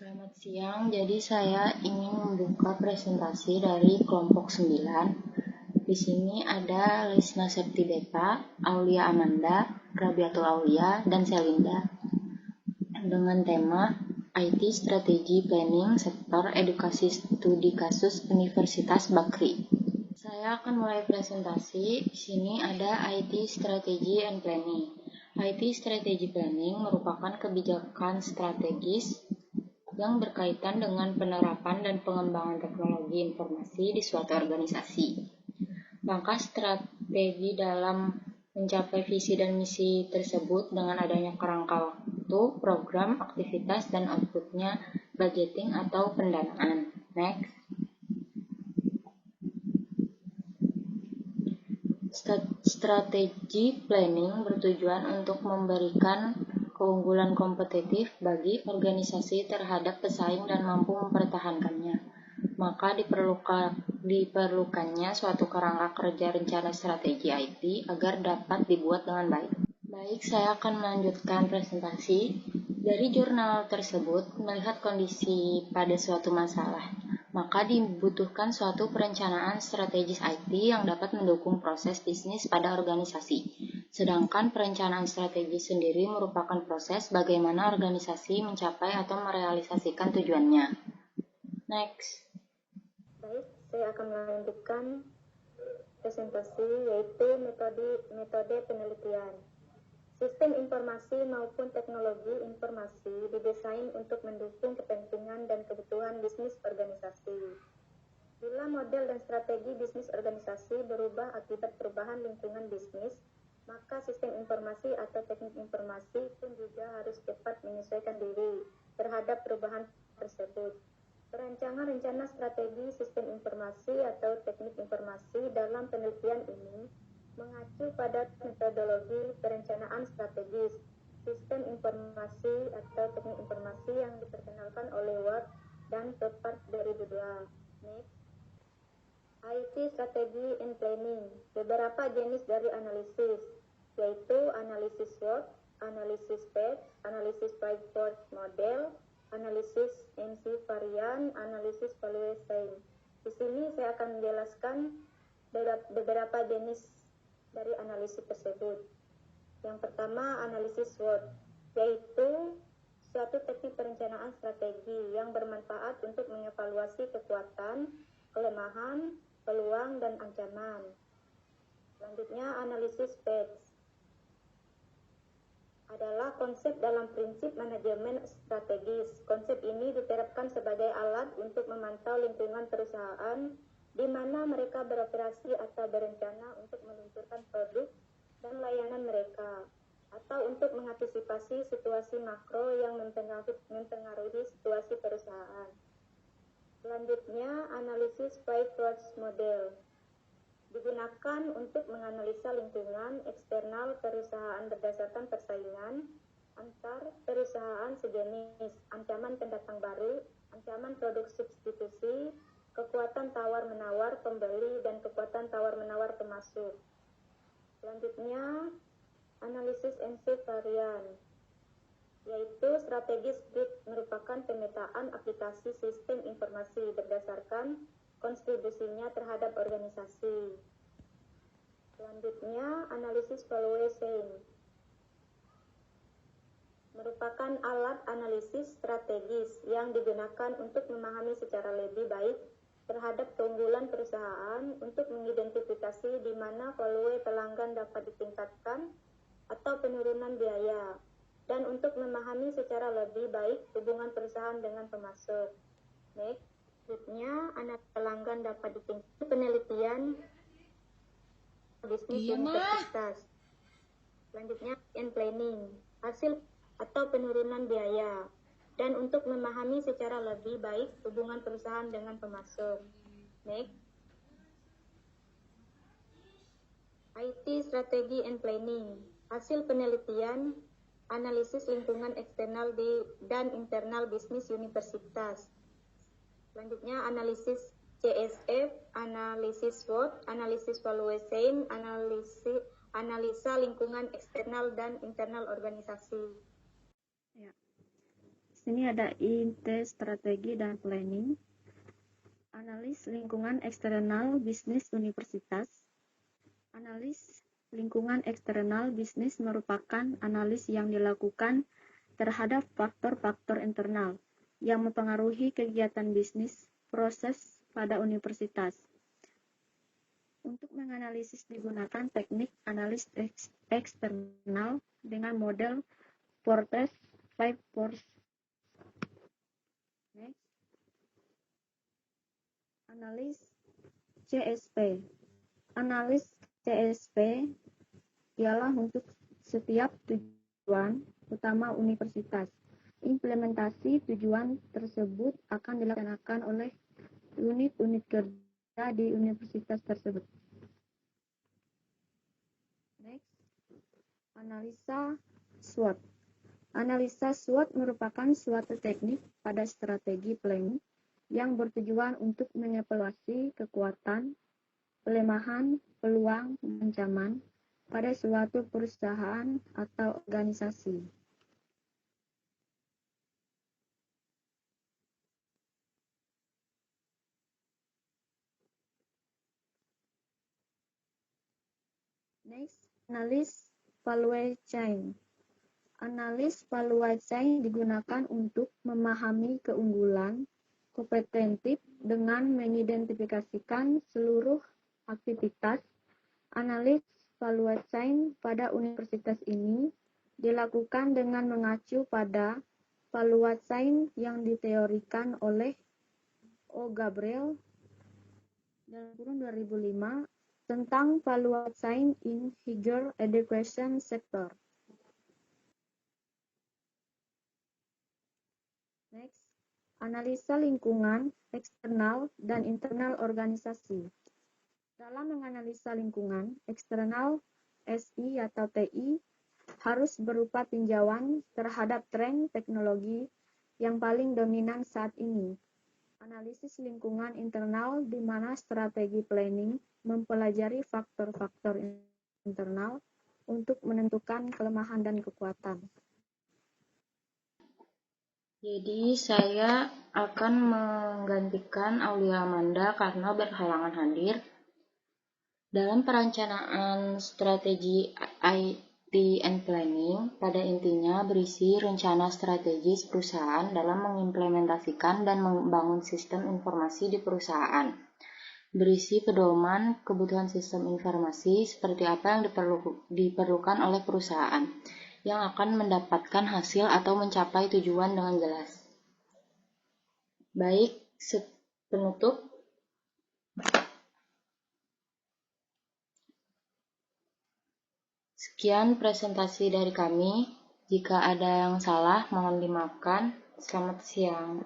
Selamat siang, jadi saya ingin membuka presentasi dari kelompok 9. Di sini ada Lisna Septideta, Aulia Amanda, Rabiatul Aulia, dan Selinda. Dengan tema IT Strategi Planning Sektor Edukasi Studi Kasus Universitas Bakri. Saya akan mulai presentasi. Di sini ada IT Strategy and Planning. IT Strategy Planning merupakan kebijakan strategis yang berkaitan dengan penerapan dan pengembangan teknologi informasi di suatu organisasi. Langkah strategi dalam mencapai visi dan misi tersebut dengan adanya kerangka waktu, program, aktivitas, dan outputnya, budgeting atau pendanaan. Next. Strategi planning bertujuan untuk memberikan keunggulan kompetitif bagi organisasi terhadap pesaing dan mampu mempertahankannya. Maka diperlukannya suatu kerangka kerja rencana strategi IT agar dapat dibuat dengan baik. Baik, saya akan melanjutkan presentasi. Dari jurnal tersebut melihat kondisi pada suatu masalah, maka dibutuhkan suatu perencanaan strategis IT yang dapat mendukung proses bisnis pada organisasi. Sedangkan perencanaan strategis sendiri merupakan proses bagaimana organisasi mencapai atau merealisasikan tujuannya. Next. Baik, saya akan melanjutkan presentasi yaitu metode penelitian. Sistem informasi maupun teknologi informasi didesain untuk mendukung kepentingan dan kebutuhan bisnis organisasi. Bila model dan strategi bisnis organisasi berubah akibat perubahan lingkungan bisnis, maka sistem informasi atau teknik informasi pun juga harus cepat menyesuaikan diri terhadap perubahan tersebut. Perancangan rencana strategi sistem informasi atau teknik informasi dalam penelitian ini mengacu pada metodologi perencanaan strategis sistem informasi atau teknik informasi yang diperkenalkan oleh Ward dan Topart 2002. Next. IT Strategy and Planning. Beberapa jenis dari analisis, yaitu analisis SWOT, analisis PET, analisis 5 model, analisis MC varian, analisis valuation. Di sini saya akan menjelaskan beberapa jenis dari analisis tersebut. Yang pertama, analisis SWOT, yaitu suatu teknik perencanaan strategi yang bermanfaat untuk mengevaluasi kekuatan, kelemahan, peluang, dan ancaman. Selanjutnya, analisis PET adalah konsep dalam prinsip manajemen strategis. Konsep ini diterapkan sebagai alat untuk memantau lingkungan perusahaan di mana mereka beroperasi atau berencana untuk meluncurkan produk dan layanan mereka, atau untuk mengantisipasi situasi makro yang mempengaruhi situasi perusahaan. Selanjutnya, analisis 5 model digunakan untuk menganalisa lingkungan eksternal perusahaan berdasarkan persaingan antar perusahaan sejenis, ancaman pendatang baru, ancaman produk substitusi, kekuatan tawar-menawar pembeli, dan kekuatan tawar-menawar pemasok. Selanjutnya, analisis MC varian, yaitu strategi split merupakan pemetaan aplikasi sistem informasi berdasarkan kontribusinya terhadap organisasi. Selanjutnya, analisis valuation merupakan alat analisis strategis yang digunakan untuk memahami secara lebih baik terhadap keunggulan perusahaan untuk mengidentifikasi di mana value pelanggan dapat ditingkatkan atau penurunan biaya, dan untuk memahami secara lebih baik hubungan perusahaan dengan pemasok. Next. Selanjutnya, analisa pelanggan dapat ditingkatkan penelitian bisnis universitas. Selanjutnya, planning, hasil atau penurunan biaya, dan untuk memahami secara lebih baik hubungan perusahaan dengan pemasok. Next. IT Strategi and Planning, hasil penelitian, analisis lingkungan eksternal dan internal bisnis universitas. Selanjutnya, analisis CSF, analisis SWOT, analisis valuation, analisa lingkungan eksternal dan internal organisasi. Ya. Sini ada INT strategi dan planning. Analis lingkungan eksternal bisnis universitas. Analis lingkungan eksternal bisnis merupakan analis yang dilakukan terhadap faktor-faktor internal yang mempengaruhi kegiatan bisnis proses pada universitas. Untuk menganalisis digunakan teknik analis eksternal dengan model Fortress 5 Force. Next. Analis CSP. Analis CSP ialah untuk setiap tujuan utama universitas. Implementasi tujuan tersebut akan dilaksanakan oleh unit-unit kerja di universitas tersebut. Next. Analisa SWOT. Analisa SWOT merupakan suatu teknik pada strategi planning yang bertujuan untuk mengevaluasi kekuatan, kelemahan, peluang, dan ancaman pada suatu perusahaan atau organisasi. Next, analis value chain. Analis value chain digunakan untuk memahami keunggulan kompetitif dengan mengidentifikasikan seluruh aktivitas. Analis value chain pada universitas ini dilakukan dengan mengacu pada value chain yang diteorikan oleh O. Gabriel dalam kurun 2005 tentang value chain in higher education sector. Next, analisa lingkungan eksternal dan internal organisasi. Dalam menganalisa lingkungan eksternal, SI atau TI harus berupa tinjauan terhadap tren teknologi yang paling dominan saat ini. Analisis lingkungan internal di mana strategi planning mempelajari faktor-faktor internal untuk menentukan kelemahan dan kekuatan. Jadi saya akan menggantikan Aulia Amanda karena berhalangan hadir. Dalam perencanaan strategi IT and Planning, pada intinya berisi rencana strategis perusahaan dalam mengimplementasikan dan membangun sistem informasi di perusahaan. Berisi pedoman kebutuhan sistem informasi seperti apa yang diperlukan oleh perusahaan yang akan mendapatkan hasil atau mencapai tujuan dengan jelas. Baik, penutup. Sekian presentasi dari kami. Jika ada yang salah, mohon dimaafkan. Selamat siang.